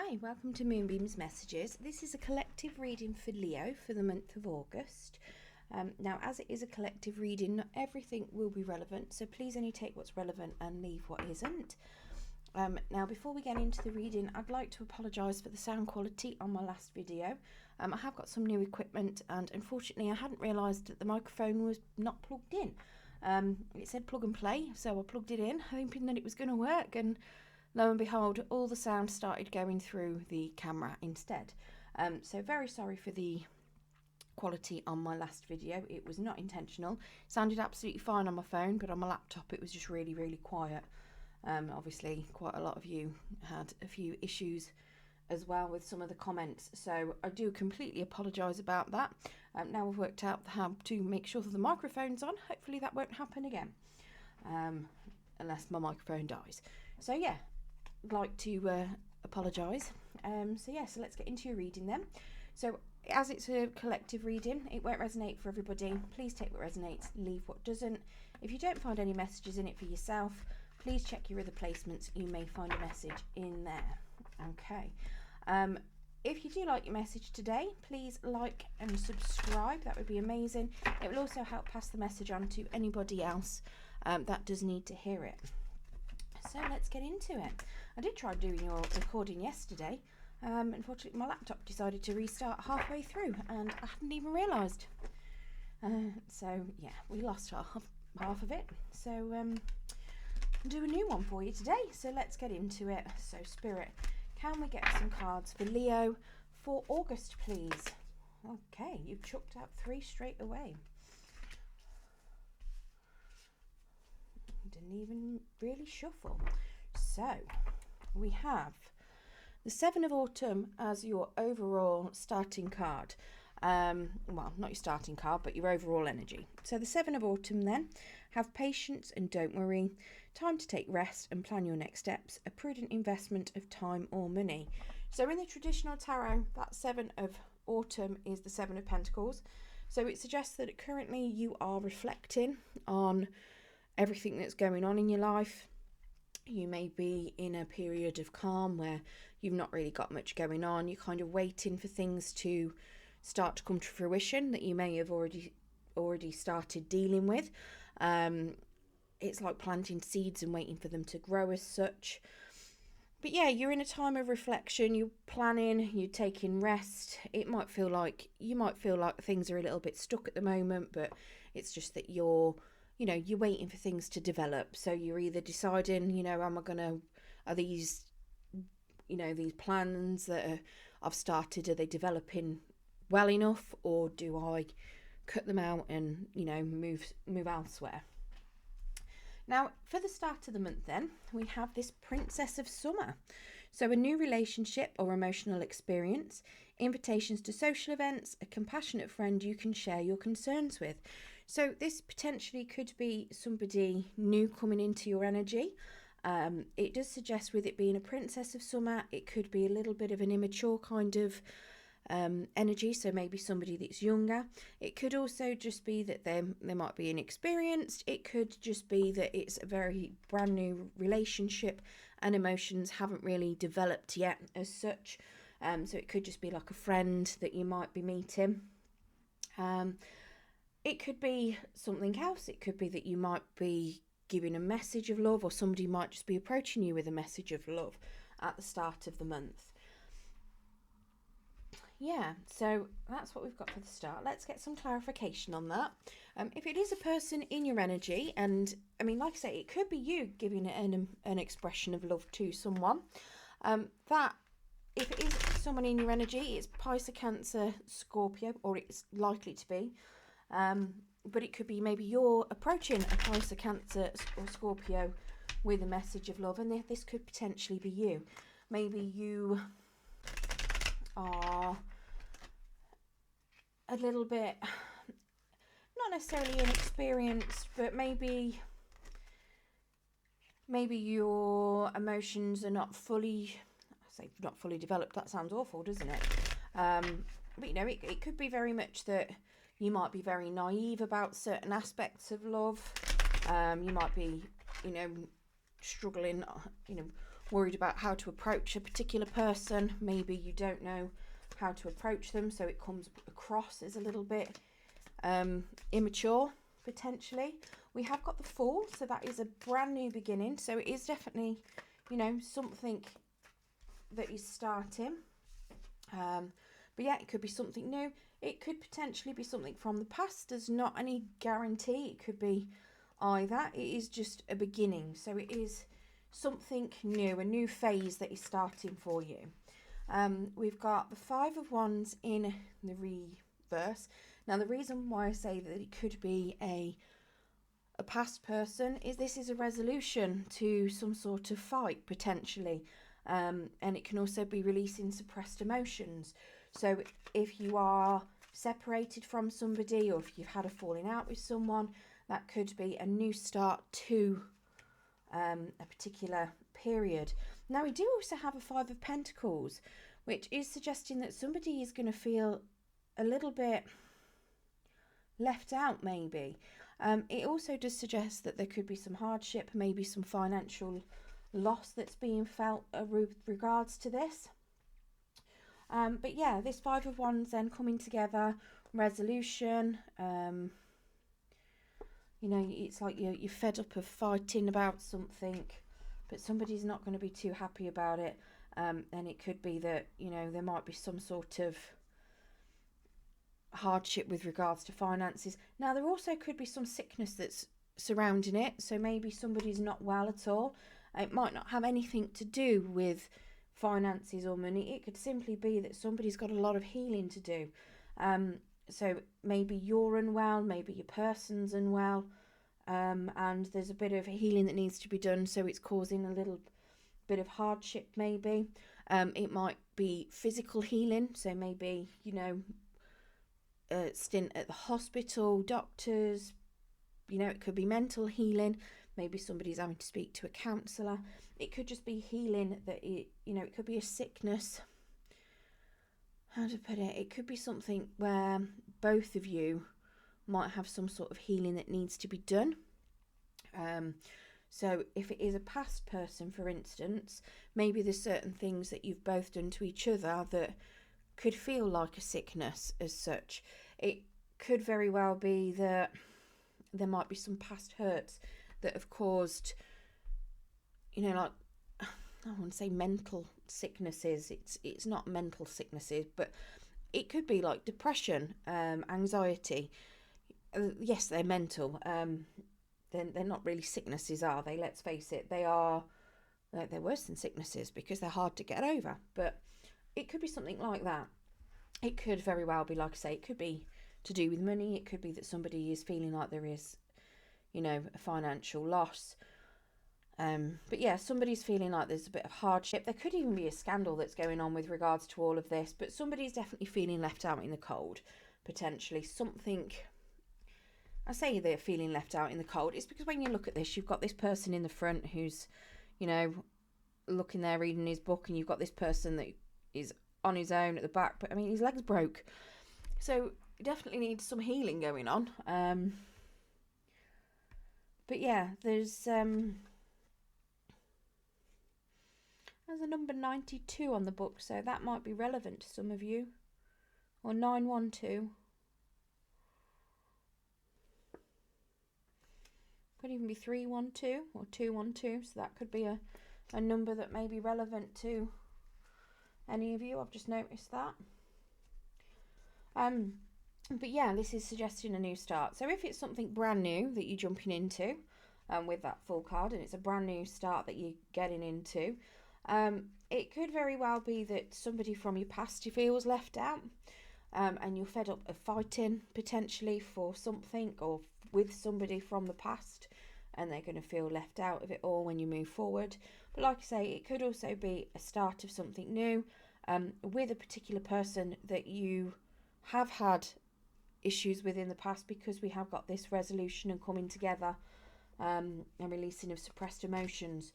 Hi, welcome to Moonbeam's Messages. This is a collective reading for Leo for the month of August. Now, as it is a collective reading, not everything will be relevant, so please only take what's relevant and leave what isn't. Now, before we get into the reading, I'd like to apologise for the sound quality on my last video. I have got some new equipment and unfortunately I hadn't realised that the microphone was not plugged in. It said plug and play, so I plugged it in, hoping that it was going to work, and lo and behold, all the sound started going through the camera instead. So very sorry for the quality on my last video. It was not intentional. It sounded absolutely fine on my phone, but on my laptop it was just really, really quiet. Obviously, quite a lot of you had a few issues as well with some of the comments, so I do completely apologise about that. Now we've worked out how to make sure that the microphone's on. Hopefully that won't happen again, unless my microphone dies. So yeah, I'd like to apologise. So let's get into your reading then. So as it's a collective reading, it won't resonate for everybody. Please take what resonates, leave what doesn't. If you don't find any messages in it for yourself, please check your other placements. You may find a message in there. Okay. If you do like your message today, please like and subscribe. That would be amazing. It will also help pass the message on to anybody else that does need to hear it. So let's get into it. I did try doing your recording yesterday. Unfortunately, my laptop decided to restart halfway through and I hadn't even realised. So yeah, we lost half of it. So I'll do a new one for you today. So let's get into it. So Spirit, can we get some cards for Leo for August, please? Okay, you've chucked out 3 straight away. Didn't even really shuffle. So we have the 7 of Autumn as your overall starting card. Well, not your starting card, but your overall energy. So the 7 of Autumn then, have patience and don't worry. Time to take rest and plan your next steps. A prudent investment of time or money. So in the traditional tarot, that 7 of Autumn is the 7 of Pentacles. So it suggests that currently you are reflecting on everything that's going on in your life. You may be in a period of calm where you've not really got much going on. You're kind of waiting for things to start to come to fruition that you may have already started dealing with. It's like planting seeds and waiting for them to grow as such. But yeah, you're in a time of reflection. You're planning, you're taking rest. You might feel like things are a little bit stuck at the moment, but it's just that you're waiting for things to develop. So you're either deciding, are these plans that I've started, are they developing well enough, or do I cut them out and, move elsewhere? Now, for the start of the month then, we have this Princess of Summer. So a new relationship or emotional experience, invitations to social events, a compassionate friend you can share your concerns with. So this potentially could be somebody new coming into your energy. It does suggest, with it being a Princess of Summer, it could be a little bit of an immature kind of energy, so maybe somebody that's younger. It could also just be that they might be inexperienced. It could just be that it's a very brand new relationship and emotions haven't really developed yet as such. So it could just be like a friend that you might be meeting. It could be something else. It could be that you might be giving a message of love, or somebody might just be approaching you with a message of love at the start of the month. Yeah, so that's what we've got for the start. Let's get some clarification on that. If it is a person in your energy, and I mean, like I say, it could be you giving an expression of love to someone. That if it is someone in your energy, it's Pisces, Cancer, Scorpio, or it's likely to be. But it could be maybe you're approaching a Pisces, Cancer, or Scorpio with a message of love, and this could potentially be you. Maybe you are a little bit, not necessarily inexperienced, but maybe your emotions are not fully developed. That sounds awful, doesn't it? But it could be very much that you might be very naive about certain aspects of love. You might be, struggling, worried about how to approach a particular person. Maybe you don't know how to approach them, so it comes across as a little bit immature, potentially. We have got the Fool, so that is a brand new beginning. So it is definitely, you know, something that is starting. But yeah, it could be something new. It could potentially be something from the past. There's not any guarantee. It could be either. It is just a beginning. So it is something new, a new phase that is starting for you. We've got the Five of Wands in the reverse. Now, the reason why I say that it could be a past person is this is a resolution to some sort of fight, potentially. And it can also be releasing suppressed emotions. So if you are separated from somebody, or if you've had a falling out with someone, that could be a new start to a particular period. Now, we do also have a Five of Pentacles, which is suggesting that somebody is going to feel a little bit left out, maybe. It also does suggest that there could be some hardship, maybe some financial loss that's being felt with regards to this. But yeah, this Five of Wands then coming together, resolution. You know, it's like you're fed up of fighting about something, but somebody's not going to be too happy about it. And it could be that, you know, there might be some sort of hardship with regards to finances. Now, there also could be some sickness that's surrounding it. So maybe somebody's not well at all. It might not have anything to do with finances or money. It could simply be that somebody's got a lot of healing to do. So maybe you're unwell, maybe your person's unwell, and there's a bit of healing that needs to be done, so it's causing a little bit of hardship maybe. It might be physical healing, so maybe, you know, a stint at the hospital, doctors, you know, it could be mental healing. Maybe somebody's having to speak to a counsellor. It could just be healing that, you know, it could be a sickness. How to put it? It could be something where both of you might have some sort of healing that needs to be done. So if it is a past person, for instance, maybe there's certain things that you've both done to each other that could feel like a sickness as such. It could very well be that there might be some past hurts that have caused, you know, like, I want to say mental sicknesses. It's not mental sicknesses, but it could be like depression, anxiety. Yes, they're mental. They're not really sicknesses, are they? Let's face it. They're worse than sicknesses because they're hard to get over. But it could be something like that. It could very well be, like I say, it could be to do with money. It could be that somebody is feeling like there is, you know, a financial loss. But yeah, somebody's feeling like there's a bit of hardship. There could even be a scandal that's going on with regards to all of this, but somebody's definitely feeling left out in the cold, potentially. Something, I say they're feeling left out in the cold, it's because when you look at this, you've got this person in the front who's, you know, looking there reading his book, and you've got this person that is on his own at the back, but I mean, his leg's broke. So he definitely needs some healing going on. But yeah, there's a number 92 on the book, so that might be relevant to some of you. Or 912. Could even be 312 or 212, so that could be a number that may be relevant to any of you. I've just noticed that. But yeah, this is suggesting a new start. So if it's something brand new that you're jumping into, with that Fool card, and it's a brand new start that you're getting into, it could very well be that somebody from your past you feels left out, and you're fed up of fighting potentially for something or with somebody from the past, and they're going to feel left out of it all when you move forward. But like I say, it could also be a start of something new, with a particular person that you have had issues with in the past, because we have got this resolution and coming together, and releasing of suppressed emotions.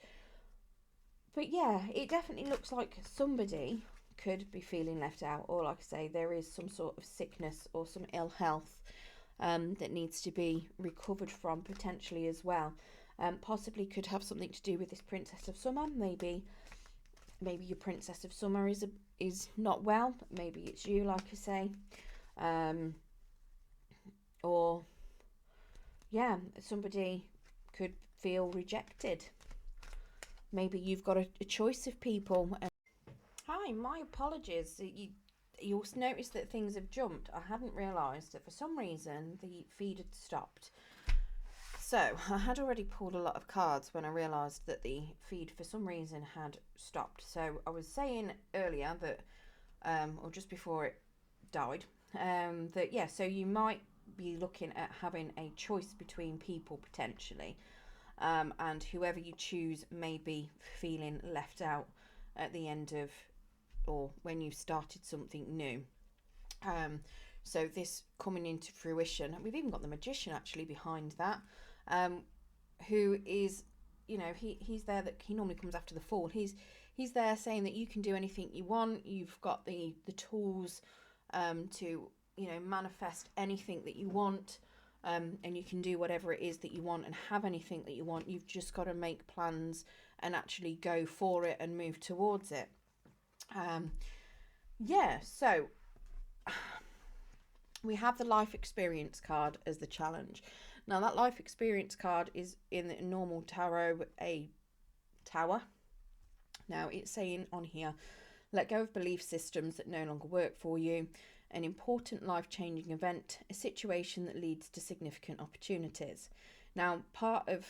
But yeah, it definitely looks like somebody could be feeling left out, or like I say, there is some sort of sickness or some ill health that needs to be recovered from potentially as well. Possibly could have something to do with this Princess of Summer. Maybe maybe your princess of summer is not well. Maybe it's you, like I say. Or yeah, somebody could feel rejected. Maybe you've got a choice of people. Hi, my apologies. You'll notice that things have jumped. I hadn't realised that for some reason the feed had stopped. So I had already pulled a lot of cards when I realised that the feed for some reason had stopped. So I was saying earlier that, or just before it died, that yeah, so you might be looking at having a choice between people potentially, and whoever you choose may be feeling left out at the end of, or when you started something new. So this coming into fruition, we've even got the magician actually behind that, who is, you know, he's there, that he normally comes after the Fool. He's there saying that you can do anything you want. You've got the tools to, you know, manifest anything that you want, and you can do whatever it is that you want and have anything that you want. You've just got to make plans and actually go for it and move towards it. Yeah, so we have the life experience card as the challenge. Now that life experience card is in the normal tarot a tower. Now it's saying on here, let go of belief systems that no longer work for you, an important life-changing event, a situation that leads to significant opportunities. Now part of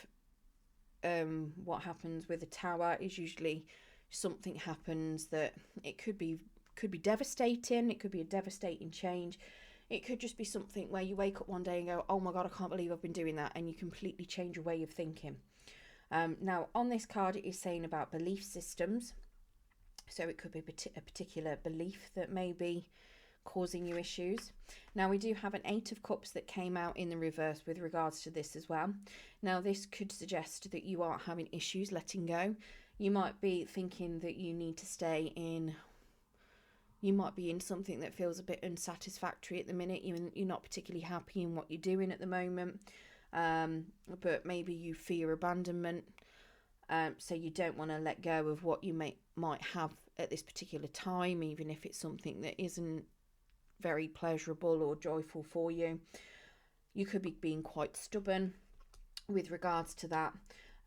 what happens with a tower is usually something happens that it could be devastating. It could be a devastating change. It could just be something where you wake up one day and go, oh my God, I can't believe I've been doing that. And you completely change your way of thinking. Now, on this card, it is saying about belief systems. So it could be a particular belief that may be causing you issues. Now, we do have an 8 of Cups that came out in the reverse with regards to this as well. Now, this could suggest that you are having issues letting go. You might be thinking that you need to stay in... You might be in something that feels a bit unsatisfactory at the minute. You're not particularly happy in what you're doing at the moment, but maybe you fear abandonment, so you don't want to let go of what you might have at this particular time, even if it's something that isn't very pleasurable or joyful for you. You could be being quite stubborn with regards to that.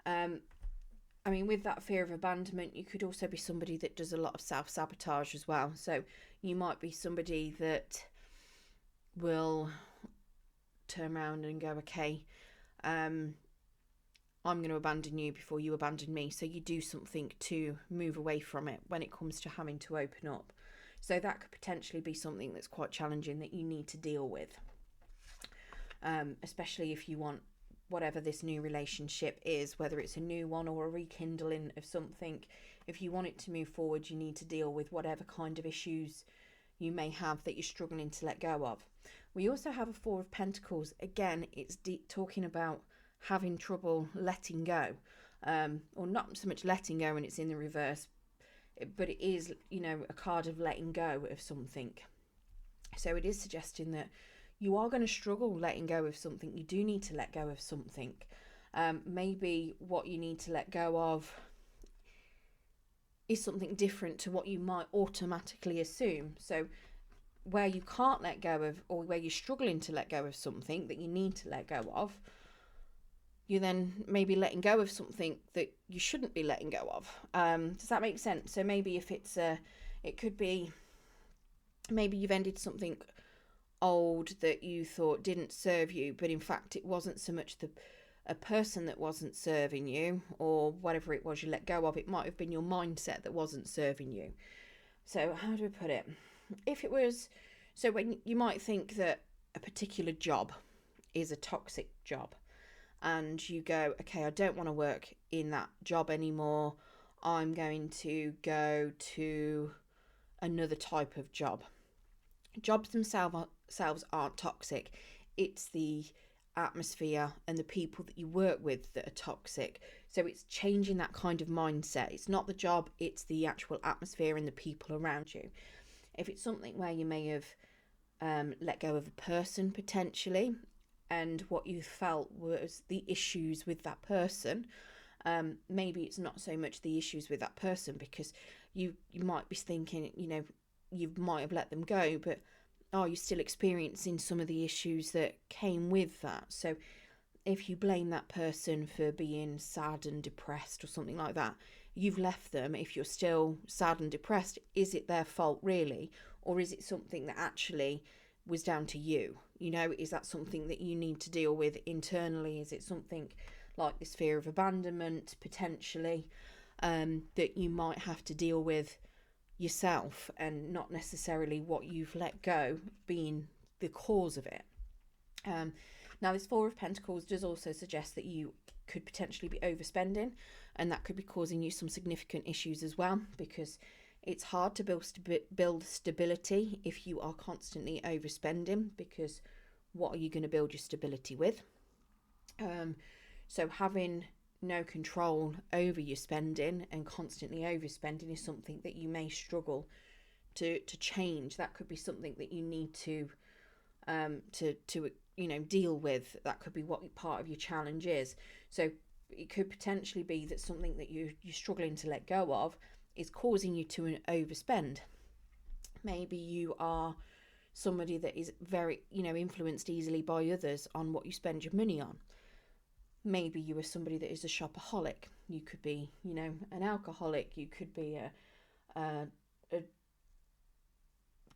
I mean, with that fear of abandonment, you could also be somebody that does a lot of self-sabotage as well. So you might be somebody that will turn around and go, okay, I'm going to abandon you before you abandon me. So you do something to move away from it when it comes to having to open up. So that could potentially be something that's quite challenging that you need to deal with, especially if you want whatever this new relationship is, whether it's a new one or a rekindling of something. If you want it to move forward, you need to deal with whatever kind of issues you may have that you're struggling to let go of. We also have a 4 of Pentacles. Again, it's talking about having trouble letting go, or not so much letting go when it's in the reverse, but it is, you know, a card of letting go of something. So it is suggesting that you are going to struggle letting go of something. You do need to let go of something. Maybe what you need to let go of is something different to what you might automatically assume. So where you can't let go of, or where you're struggling to let go of something that you need to let go of, you then maybe letting go of something that you shouldn't be letting go of. Does that make sense? So maybe if it's it could be, maybe you've ended something old that you thought didn't serve you, but in fact it wasn't so much a person that wasn't serving you, or whatever it was you let go of. It might have been your mindset that wasn't serving you. So how do I put it? If it was, so when you might think that a particular job is a toxic job, and you go, okay, I don't want to work in that job anymore, I'm going to go to another type of job. Jobs themselves aren't toxic. It's the atmosphere and the people that you work with that are toxic. So it's changing that kind of mindset. It's not the job, it's the actual atmosphere and the people around you. If it's something where you may have let go of a person potentially, and what you felt was the issues with that person, maybe it's not so much the issues with that person, because you might be thinking, you might have let them go, but are you still experiencing some of the issues that came with that? So if you blame that person for being sad and depressed or something like that, you've left them. If you're still sad and depressed, is it their fault really? Or is it something that actually was down to you? Is that something that you need to deal with internally? Is it something like this fear of abandonment potentially, that you might have to deal with yourself, and not necessarily what you've let go being the cause of it? Now, this Four of Pentacles does also suggest that you could potentially be overspending, and that could be causing you some significant issues as well, because it's hard to build stability if you are constantly overspending, because what are you going to build your stability with? So having no control over your spending and constantly overspending is something that you may struggle to change. That could be something that you need to deal with. That could be what part of your challenge is. So it could potentially be that something that you're struggling to let go of is causing you to overspend. Maybe you are somebody that is very, influenced easily by others on what you spend your money on. Maybe you are somebody that is a shopaholic. You could be, an alcoholic. You could be a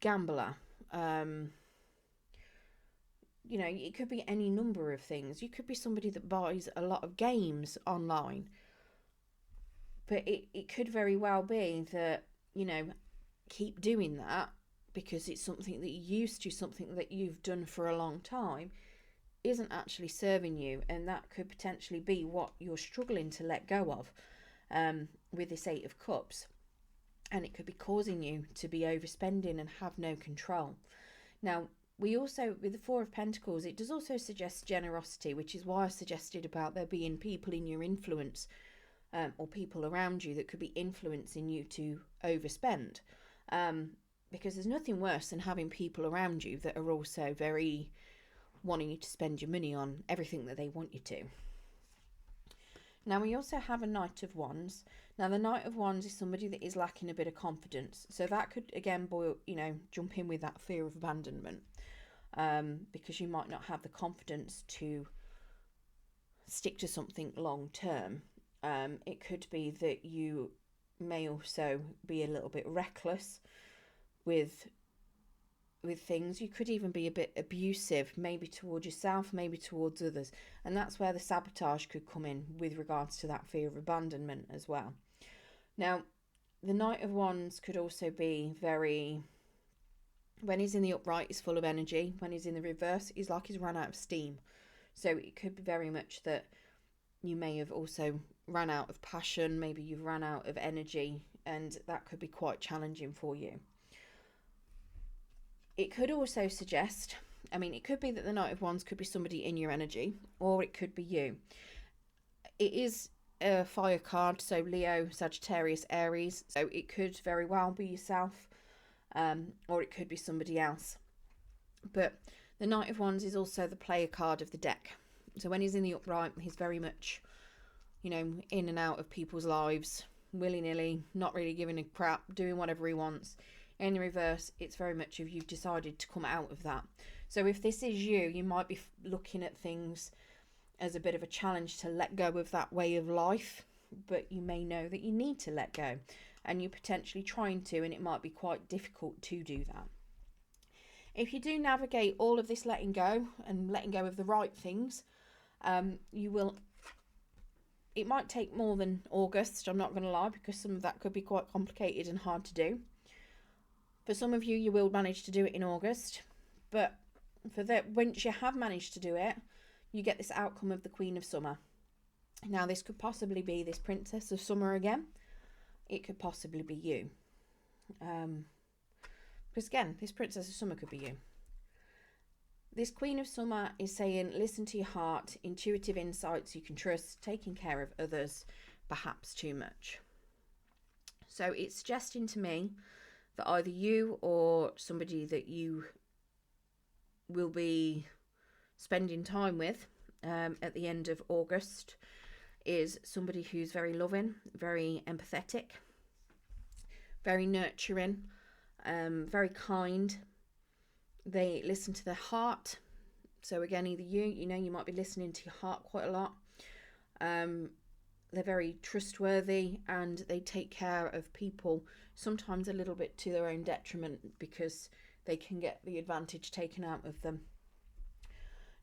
gambler. It could be any number of things. You could be somebody that buys a lot of games online. But it could very well be that, keep doing that because it's something that you're used to, something that you've done for a long time, isn't actually serving you. And that could potentially be what you're struggling to let go of with this Eight of Cups. And it could be causing you to be overspending and have no control. Now, we also, with the Four of Pentacles, it does also suggest generosity, which is why I suggested about there being people in your influence or people around you that could be influencing you to overspend. Because there's nothing worse than having people around you that are also very wanting you to spend your money on everything that they want you to. Now, we also have a Knight of Wands. Now, the Knight of Wands is somebody that is lacking a bit of confidence. So that could, again, jump in with that fear of abandonment. Because you might not have the confidence to stick to something long term. It could be that you may also be a little bit reckless with things. You could even be a bit abusive, maybe towards yourself, maybe towards others. And that's where the sabotage could come in with regards to that fear of abandonment as well. Now, the Knight of Wands could also be very... When he's in the upright, he's full of energy. When he's in the reverse, he's like he's run out of steam. So it could be very much that you may have also run out of passion. Maybe you've run out of energy, and that could be quite challenging for you. It could also suggest, it could be that the Knight of Wands could be somebody in your energy, or it could be you. It is a fire card, so Leo, Sagittarius, Aries. So it could very well be yourself. Or it could be somebody else. But the Knight of Wands is also the player card of the deck. So when he's in the upright, he's very much, in and out of people's lives, willy-nilly, not really giving a crap, doing whatever he wants. In the reverse, it's very much if you've decided to come out of that. So if this is you, you might be looking at things as a bit of a challenge to let go of that way of life, but you may know that you need to let go. And you're potentially trying to, and it might be quite difficult to do that. If you do navigate all of this letting go and letting go of the right things, it might take more than August, I'm not going to lie, because some of that could be quite complicated and hard to do. For some of you, you will manage to do it in August, but once you have managed to do it, you get this outcome of the Queen of Summer. Now, this could possibly be this Princess of Summer again. It could possibly be you. Because again, this Princess of Summer could be you. This Queen of Summer is saying, listen to your heart, intuitive insights you can trust, taking care of others, perhaps too much. So it's suggesting to me that either you or somebody that you will be spending time with at the end of August is somebody who's very loving, very empathetic, very nurturing, very kind. They listen to their heart. So again, either you might be listening to your heart quite a lot. They're very trustworthy, and they take care of people, sometimes a little bit to their own detriment, because they can get the advantage taken out of them.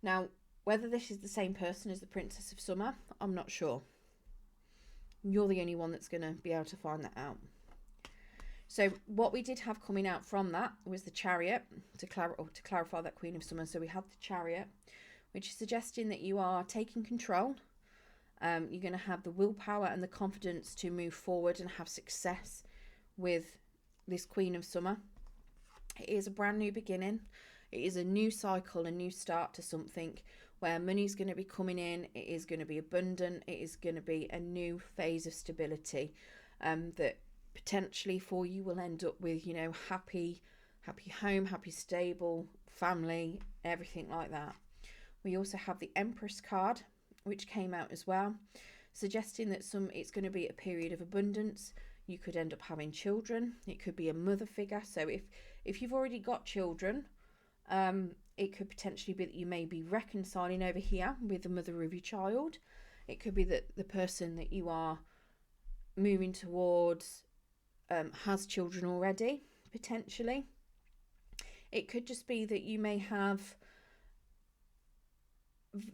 Now, whether this is the same person as the Princess of Summer, I'm not sure. You're the only one that's going to be able to find that out. So what we did have coming out from that was the Chariot, to clarify that Queen of Summer. So we had the Chariot, which is suggesting that you are taking control. You're going to have the willpower and the confidence to move forward and have success with this Queen of Summer. It is a brand new beginning. It is a new cycle, a new start to something where money's going to be coming in. It is going to be abundant. It is going to be a new phase of stability that potentially for you will end up with, happy home, happy stable family, everything like that. We also have the Empress card, which came out as well, suggesting that it's going to be a period of abundance. You could end up having children. It could be a mother figure. So if you've already got children, it could potentially be that you may be reconciling over here with the mother of your child. It could be that the person that you are moving towards has children already, potentially. It could just be that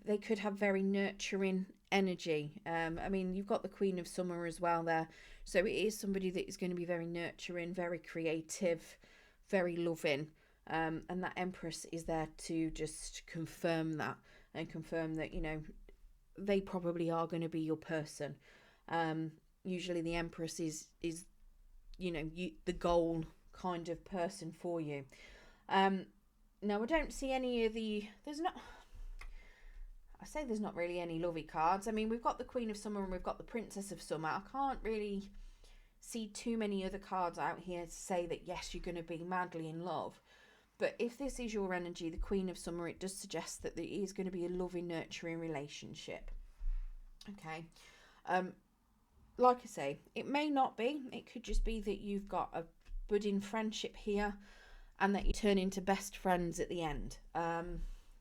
they could have very nurturing energy. You've got the Queen of Summer as well there. So it is somebody that is going to be very nurturing, very creative, very loving. And that Empress is there to just confirm that, and confirm that, they probably are going to be your person. Usually the Empress is the goal kind of person for you. Now I don't see any of there's not really any lovey cards. We've got the Queen of Summer and we've got the Princess of Summer. I can't really see too many other cards out here to say that yes, you're going to be madly in love. But if this is your energy, the Queen of Summer, it does suggest that there is going to be a loving, nurturing relationship. Okay. Like I say, it may not be. It could just be that you've got a budding friendship here and that you turn into best friends at the end.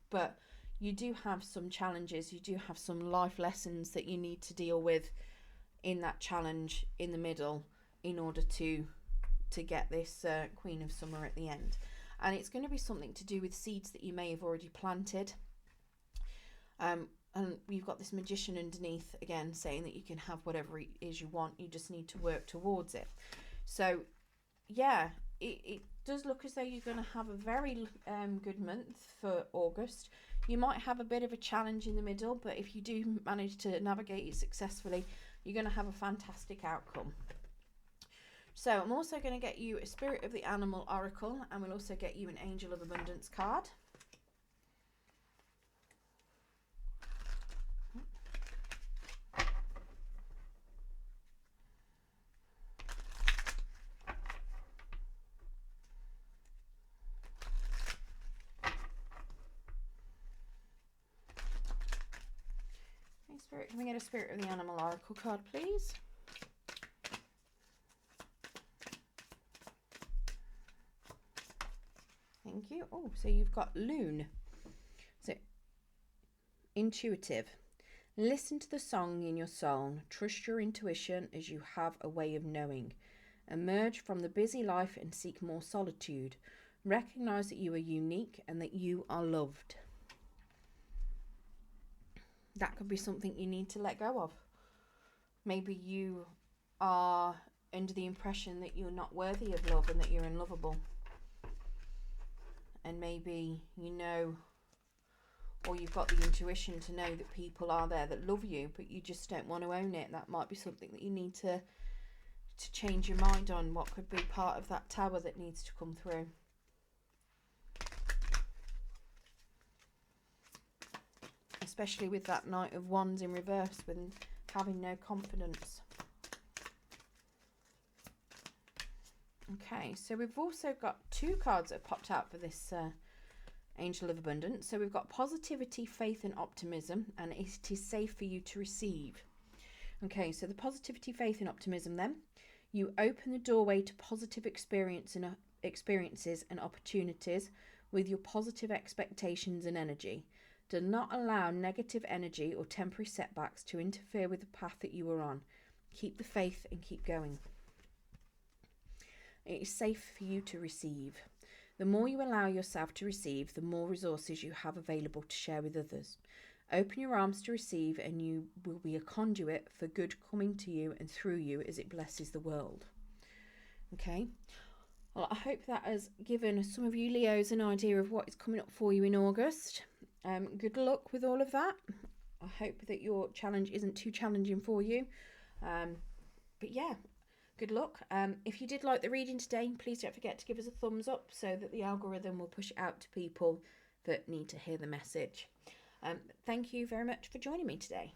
But you do have some challenges. You do have some life lessons that you need to deal with in that challenge in the middle in order to get this Queen of Summer at the end. And it's going to be something to do with seeds that you may have already planted. And you've got this Magician underneath, again, saying that you can have whatever it is you want. You just need to work towards it. So, yeah, it does look as though you're going to have a very good month for August. You might have a bit of a challenge in the middle, but if you do manage to navigate it successfully, you're going to have a fantastic outcome. So I'm also going to get you a Spirit of the Animal Oracle, and we'll also get you an Angel of Abundance card. Spirit, can we get a Spirit of the Animal Oracle card, please? Thank you. Oh, so you've got Loon. So, intuitive. Listen to the song in your soul. Trust your intuition as you have a way of knowing. Emerge from the busy life and seek more solitude. Recognize that you are unique and that you are loved. That could be something you need to let go of. Maybe you are under the impression that you're not worthy of love and that you're unlovable. And maybe or you've got the intuition to know that people are there that love you, but you just don't want to own it. That might be something that you need to change your mind on. What could be part of that tower that needs to come through. Especially with that Knight of Wands in reverse, with having no confidence. Okay, so we've also got two cards that have popped out for this Angel of Abundance. So we've got Positivity, Faith and Optimism, and it is safe for you to receive. Okay, so the positivity, faith and optimism then. You open the doorway to positive experiences and opportunities with your positive expectations and energy. Do not allow negative energy or temporary setbacks to interfere with the path that you are on. Keep the faith and keep going. It is safe for you to receive. The more you allow yourself to receive, the more resources you have available to share with others. Open your arms to receive, and you will be a conduit for good coming to you and through you as it blesses the world. Okay? Well, I hope that has given some of you Leos an idea of what is coming up for you in August. Good luck with all of that. I hope that your challenge isn't too challenging for you. But yeah, good luck. If you did like the reading today, please don't forget to give us a thumbs up so that the algorithm will push it out to people that need to hear the message. Thank you very much for joining me today.